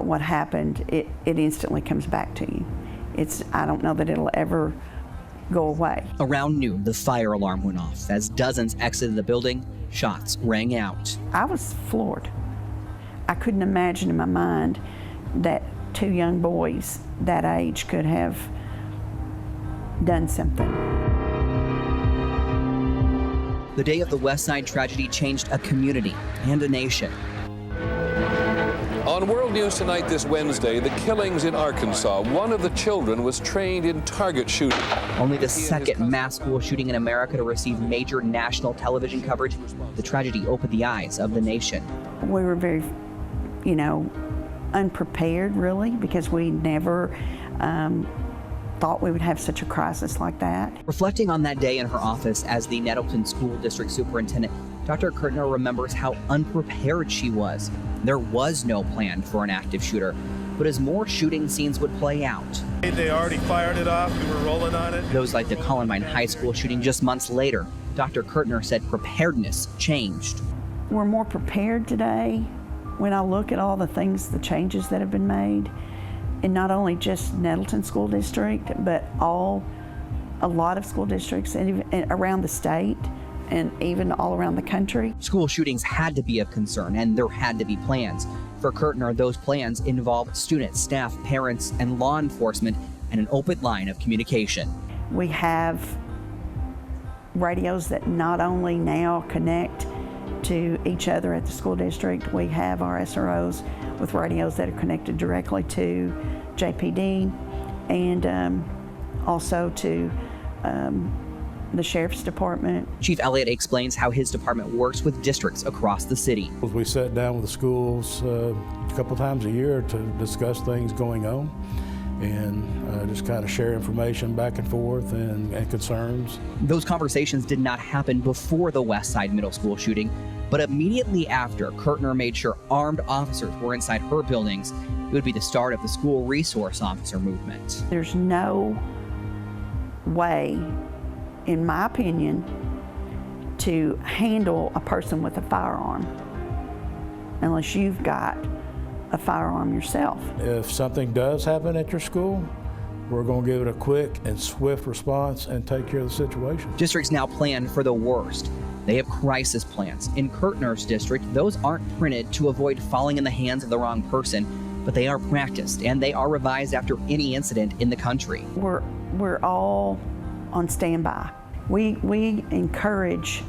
S5: what happened. It instantly comes back to you. I don't know that it'll ever go away.
S4: Around noon, the fire alarm went off. As dozens exited the building, shots rang out.
S5: I was floored. I couldn't imagine in my mind that 2 young boys that age could have done something.
S4: The day of the Westside tragedy changed a community and a nation.
S11: On World News Tonight this Wednesday, the killings in Arkansas. One of the children was trained in target shooting.
S4: Only the second mass school shooting in America to receive major national television coverage, the tragedy opened the eyes of the nation.
S5: We were very, unprepared really, because we never thought we would have such a crisis like that.
S4: Reflecting on that day in her office as the Nettleton School District Superintendent, Dr. Kurtner remembers how unprepared she was. There was no plan for an active shooter, but as more shooting scenes would play out.
S12: They already fired it off, we were rolling on it.
S4: Those like the Columbine High School shooting just months later, Dr. Kurtner said preparedness changed.
S5: We're more prepared today. When I look at all the things, the changes that have been made, in not only just Nettleton School District, but a lot of school districts and even around the state and even all around the country.
S4: School shootings had to be of concern, and there had to be plans. For Kirtner, those plans involve students, staff, parents, and law enforcement, and an open line of communication.
S5: We have radios that not only now connect to each other at the school district, we have our SROs with radios that are connected directly to JPD and also to the Sheriff's Department.
S4: Chief Elliott explains how his department works with districts across the city.
S2: We sit down with the schools a couple times a year to discuss things going on and just kind of share information back and forth and concerns.
S4: Those conversations did not happen before the Westside Middle School shooting, but immediately after, Kirtner made sure armed officers were inside her buildings. It would be the start of the school resource officer movement.
S5: There's no way, in my opinion, to handle a person with a firearm unless you've got a firearm yourself.
S2: If something does happen at your school, we're going to give it a quick and swift response and take care of the situation.
S4: Districts now plan for the worst. They have crisis plans. In Kirtner's district, those aren't printed to avoid falling in the hands of the wrong person, but they are practiced and they are revised after any incident in the country.
S5: We're all on standby. We encourage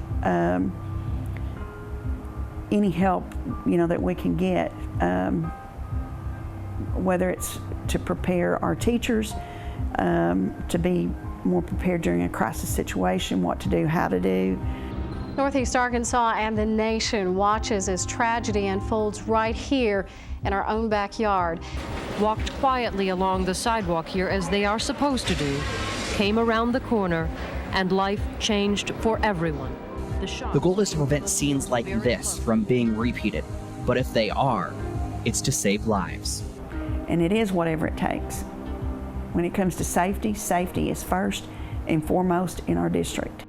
S5: any help that we can get, whether it's to prepare our teachers to be more prepared during a crisis situation, what to do, how to do.
S13: Northeast Arkansas and the nation watches as tragedy unfolds right here in our own backyard.
S15: Walked quietly along the sidewalk here as they are supposed to do, came around the corner, and life changed for everyone.
S4: The goal is to prevent scenes like this from being repeated, but if they are, it's to save lives.
S5: And it is whatever it takes. When it comes to safety, safety is first and foremost in our district.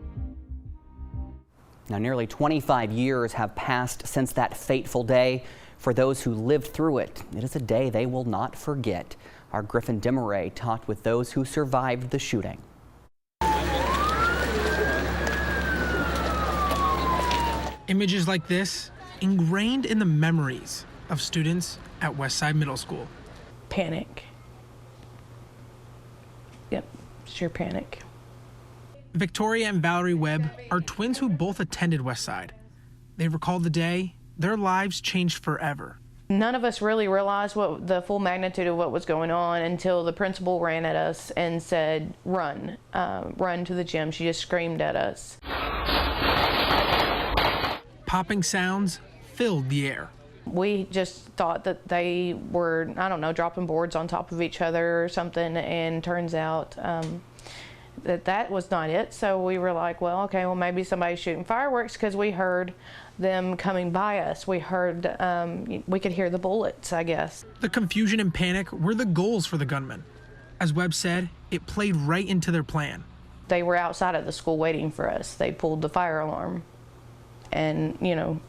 S4: Now, nearly 25 years have passed since that fateful day. For those who lived through it, it is a day they will not forget. Our Griffin Demaray talked with those who survived the shooting.
S16: Images like this ingrained in the memories of students at Westside Middle School.
S17: Panic. Yep, sheer panic.
S16: Victoria and Valerie Webb are twins who both attended Westside. They recall the day their lives changed forever.
S17: None of us really realized what the full magnitude of what was going on until the principal ran at us and said, run, run to the gym. She just screamed at us.
S16: Popping sounds filled the air.
S17: We just thought that they were, I don't know, dropping boards on top of each other or something, and turns out that was not it. So we were like, well, okay, well, maybe somebody's shooting fireworks, because we heard them coming by us. We heard, we could hear the bullets, I guess.
S16: The confusion and panic were the goals for the gunmen. As Webb said, it played right into their plan.
S17: They were outside of the school waiting for us. They pulled the fire alarm and,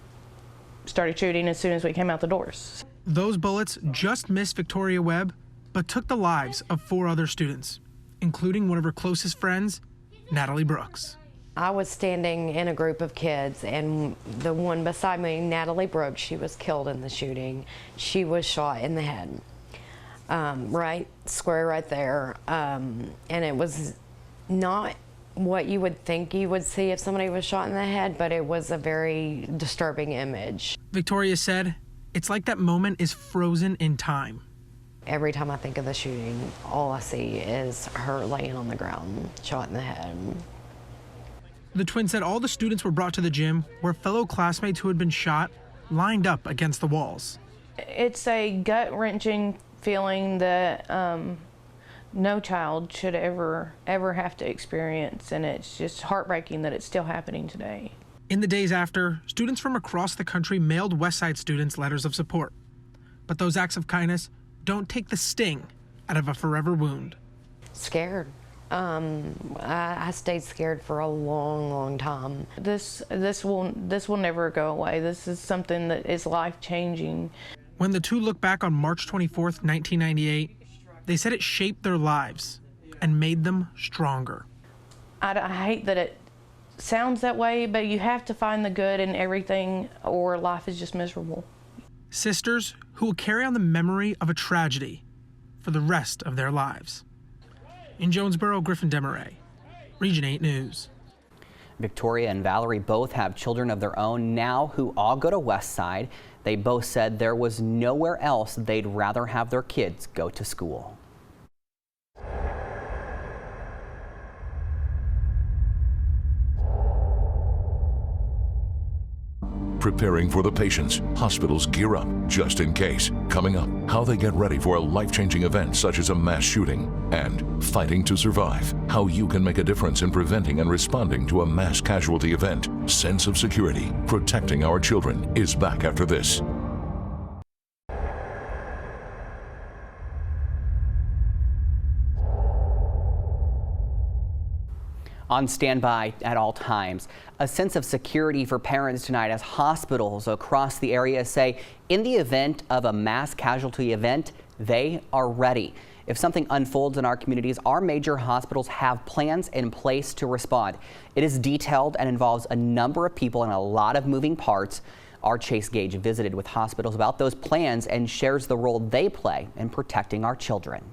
S17: started shooting as soon as we came out the doors.
S16: Those bullets just missed Victoria Webb, but took the lives of 4 other students, including one of her closest friends, Natalie Brooks.
S23: I was standing in a group of kids, and the one beside me, Natalie Brooks, she was killed in the shooting. She was shot in the head, right square right there, and it was not what you would think you would see if somebody was shot in the head, but it was a very disturbing image.
S16: Victoria said, it's like that moment is frozen in time.
S23: Every time I think of the shooting, all I see is her laying on the ground, shot in the head.
S16: The twins said all the students were brought to the gym where fellow classmates who had been shot lined up against the walls.
S17: It's a gut-wrenching feeling that no child should ever have to experience, and it's just heartbreaking that it's still happening today.
S16: In the days after, students from across the country mailed Westside students letters of support. But those acts of kindness don't take the sting out of a forever wound.
S23: Scared. I stayed scared for a long time.
S17: This will never go away. This is something that is life-changing.
S16: When the two look back on March 24th, 1998, They said it shaped their lives and made them stronger.
S17: I hate that it sounds that way, but you have to find the good in everything or life is just miserable.
S16: Sisters who will carry on the memory of a tragedy for the rest of their lives. In Jonesboro, Griffin Demaray, Region 8 News.
S4: Victoria and Valerie both have children of their own now who all go to Westside. They both said there was nowhere else they'd rather have their kids go to school.
S9: Preparing for the patients, hospitals gear up just in case. Coming up, how they get ready for a life-changing event such as a mass shooting, and fighting to survive, how you can make a difference in preventing and responding to a mass casualty event. Sense of security, protecting our children, is back after this.
S4: On standby at all times. A sense of security for parents tonight as hospitals across the area say in the event of a mass casualty event, they are ready. If something unfolds in our communities, our major hospitals have plans in place to respond. It is detailed and involves a number of people and a lot of moving parts. Our Chase Gage visited with hospitals about those plans and shares the role they play in protecting our children.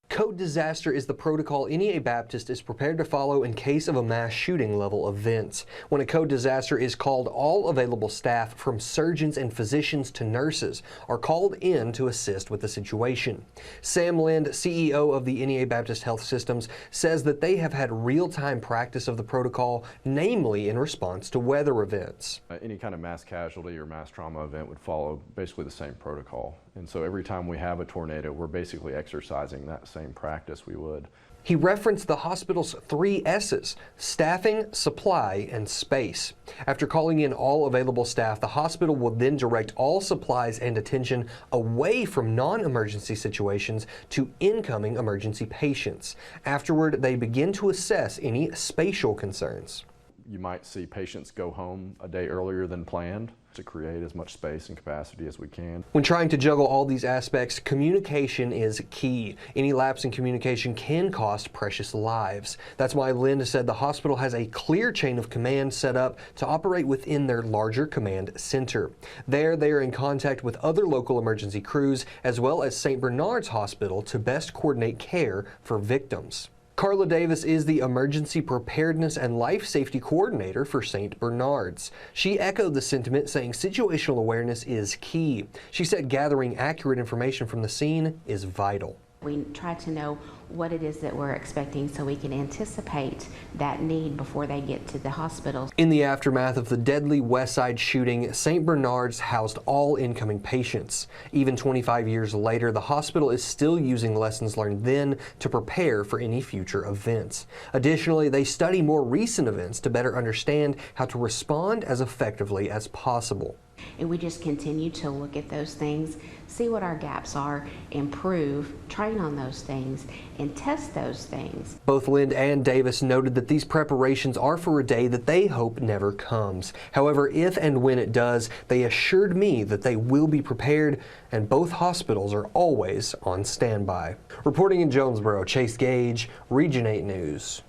S19: Code disaster is the protocol NEA Baptist is prepared to follow in case of a mass shooting level event. When a code disaster is called, all available staff from surgeons and physicians to nurses are called in to assist with the situation. Sam Lind, CEO of the NEA Baptist Health Systems, says that they have had real-time practice of the protocol, namely in response to weather events.
S20: Any kind of mass casualty or mass trauma event would follow basically the same protocol. And so every time we have a tornado, we're basically exercising that same practice we would.
S19: He referenced the hospital's 3 S's: staffing, supply, and space. After calling in all available staff, the hospital will then direct all supplies and attention away from non-emergency situations to incoming emergency patients. Afterward, they begin to assess any spatial concerns.
S20: You might see patients go home a day earlier than planned to create as much space and capacity as we can.
S19: When trying to juggle all these aspects, communication is key. Any lapse in communication can cost precious lives. That's why Linda said the hospital has a clear chain of command set up to operate within their larger command center. There, they are in contact with other local emergency crews as well as St. Bernard's Hospital to best coordinate care for victims. Carla Davis is the Emergency Preparedness and Life Safety Coordinator for St. Bernard's. She echoed the sentiment, saying situational awareness is key. She said gathering accurate information from the scene is vital.
S21: We try to know what it is that we're expecting so we can anticipate that need before they get to the hospitals.
S19: In the aftermath of the deadly Westside shooting, St. Bernard's housed all incoming patients. Even 25 years later, the hospital is still using lessons learned then to prepare for any future events. Additionally, they study more recent events to better understand how to respond as effectively as possible.
S21: And we just continue to look at those things, see what our gaps are, improve, train on those things, and test those things.
S19: Both Lind and Davis noted that these preparations are for a day that they hope never comes. However, if and when it does, they assured me that they will be prepared, and both hospitals are always on standby. Reporting in Jonesboro, Chase Gage, Region 8 News.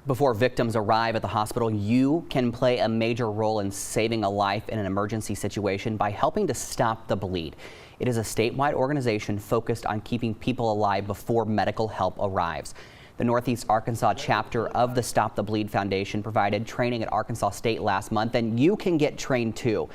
S4: Before victims arrive at the hospital, you can play a major role in saving a life in an emergency situation by helping to stop the bleed. It is a statewide organization focused on keeping people alive before medical help arrives. The Northeast Arkansas chapter of the Stop the Bleed Foundation provided training at Arkansas State last month, and you can get trained too.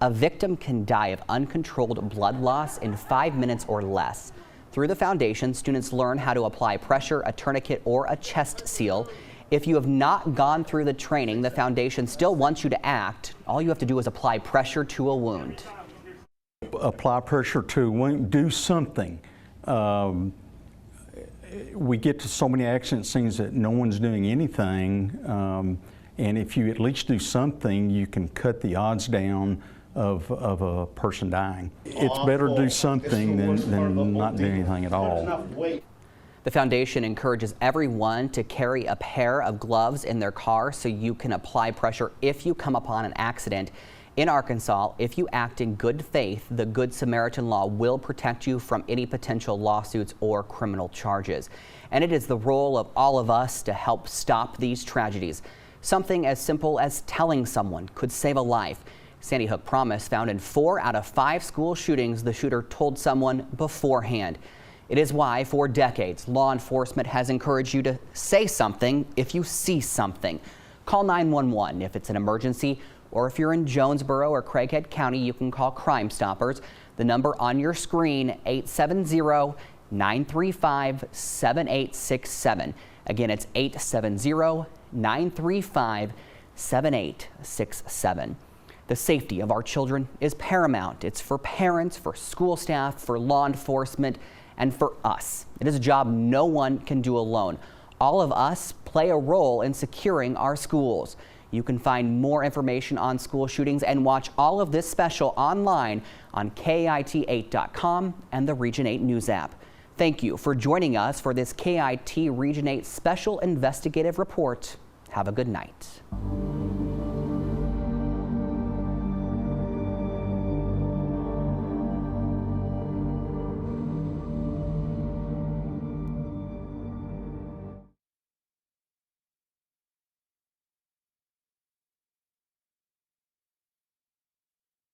S4: A victim can die of uncontrolled blood loss in 5 minutes or less. Through the foundation, students learn how to apply pressure, a tourniquet, or a chest seal. If you have not gone through the training, the foundation still wants you to act. All you have to do is apply pressure to a wound.
S10: Apply pressure to a wound, do something. We get to so many accident scenes that no one's doing anything, and if you at least do something, you can cut the odds down of a person dying. It's better to do something than not do anything at all.
S4: The foundation encourages everyone to carry a pair of gloves in their car so you can apply pressure if you come upon an accident. In Arkansas, if you act in good faith, the Good Samaritan law will protect you from any potential lawsuits or criminal charges. And it is the role of all of us to help stop these tragedies. Something as simple as telling someone could save a life. Sandy Hook Promise found in 4 out of 5 school shootings, the shooter told someone beforehand. It is why, for decades, law enforcement has encouraged you to say something if you see something. Call 911 if it's an emergency, or if you're in Jonesboro or Craighead County, you can call Crime Stoppers. The number on your screen, 870-935-7867. Again, it's 870-935-7867. The safety of our children is paramount. It's for parents, for school staff, for law enforcement, and for us. It is a job no one can do alone. All of us play a role in securing our schools. You can find more information on school shootings and watch all of this special online on KIT8.com and the Region 8 News app. Thank you for joining us for this KIT Region 8 Special Investigative Report. Have a good night.